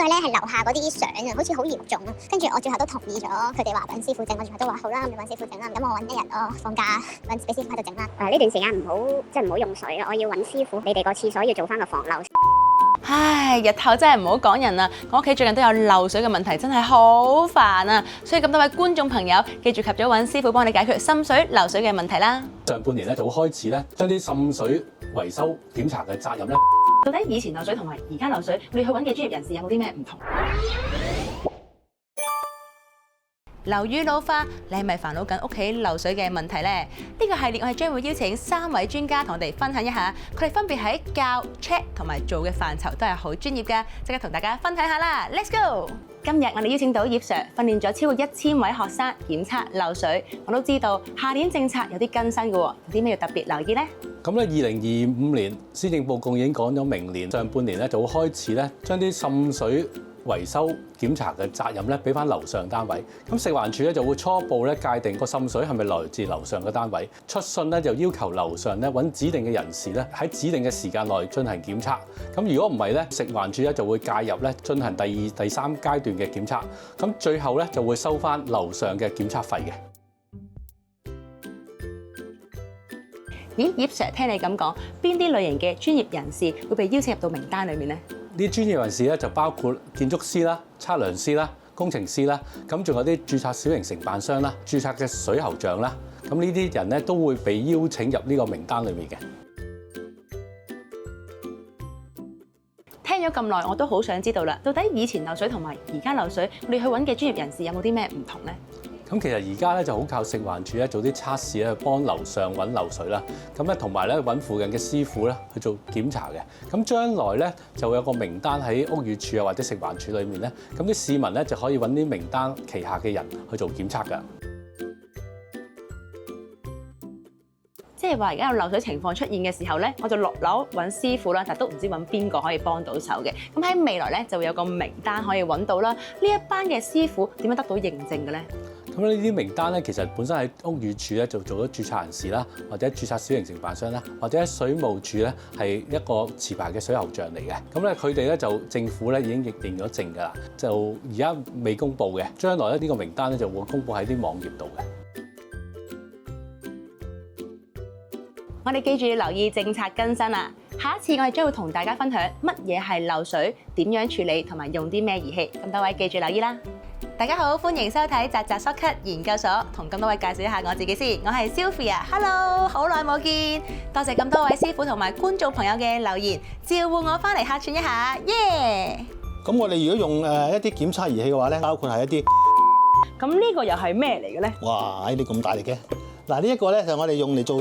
個咧係樓下嗰啲相啊，好似好嚴重啊。跟住我最後都同意咗佢哋話揾師傅整，我最後都話好啦，咁你揾師傅整啦。咁我揾一日放假揾俾師傅喺度整啦。呢段時間唔好即係唔好用水啊！我要揾師傅，你哋個廁所要做翻個防漏。唉，日頭真係唔好講人啦！我屋企最近都有漏水嘅問題，真係好煩啊！所以咁多位觀眾朋友，記住及早揾師傅幫你解決滲水漏水嘅問題啦。上半年咧就會開始咧將啲滲水維修檢查嘅責任咧。到底以前漏水同埋而家漏水，我哋去揾嘅專業人士有冇啲咩唔同？樓宇老化，你係咪煩惱緊屋企漏水嘅問題呢？呢個系列我係將會邀請3位專家同我哋分享一下，佢哋分別喺教、check 同埋做嘅範疇都係好專業㗎，即刻同大家分享下啦 ！Let's go！ 今日我哋邀請到葉 Sir 訓練咗超過1000位學生檢測漏水。我都知道下年政策有啲更新嘅喎，有啲咩要特別留意呢？咁咧，2025年施政報告已經講咗，明年上半年咧就會開始咧將啲滲水維修檢查嘅責任咧，俾翻樓上單位。咁食環署咧就會初步咧界定個滲水係咪來自樓上嘅單位，出信咧就要求樓上咧揾指定嘅人士咧喺指定嘅時間內進行檢測。咁如果唔係咧，食環署咧就會介入咧進行第2、第3階段嘅檢測。咁最後咧就會收翻樓上嘅檢測費嘅。咦，葉 Sir 聽你咁講，邊啲類型嘅專業人士會被邀請入到名單裏面呢？啲專業人士咧就包括建築師啦、測量師啦、工程師啦，咁仲有啲註冊小型承辦商啦、註冊嘅水喉匠啦，咁呢啲人咧都會被邀請入呢個名單裏面嘅。聽咗咁耐，我都好想知道啦，到底以前漏水同埋而家漏水，我哋去揾嘅專業人士有冇啲咩唔同呢？咁其實而家咧就好靠食環署咧做啲測試咧，幫樓上揾漏水啦。咁咧同埋咧揾附近嘅師傅咧去做檢查嘅。咁將來咧就會有個名單喺屋宇署啊或者食環署裏面咧，咁啲市民咧就可以揾啲名單旗下嘅人去做檢測㗎。即係話而家有漏水情況出現嘅時候咧，我就落樓揾師傅啦，但都唔知揾邊個可以幫到手嘅。咁喺未來咧就會有個名單可以揾到啦。呢一班嘅師傅點樣得到認證嘅咧？咁呢啲名單咧，其實本身喺屋宇署咧就做咗註冊人士啦，或者註冊小型承辦商啦，或者喺水務署咧係一個持牌嘅水喉匠嚟嘅。咁咧佢哋咧就政府咧已經認咗證㗎啦，就而家未公佈嘅，將來咧呢個名單咧就會公佈喺啲網頁度嘅。我哋記住要留意政策更新啦。下一次我哋將會同大家分享乜嘢係漏水，點樣處理同埋用啲咩儀器。咁多位記住留意啦。大家好，歡迎收睇扎扎 Shortcut 研究所，同咁多位介紹一下我自己先。我係 Sylvia，Hello， 好耐冇見，多謝咁多位師傅同埋觀眾朋友嘅留言，召喚我翻嚟客串一下，耶！咁我哋如果用一啲檢測儀器嘅話咧，包括係一啲，咁呢個又係咩嚟嘅咧？哇！呢啲咁大力嘅，嗱呢一個咧就我哋用嚟做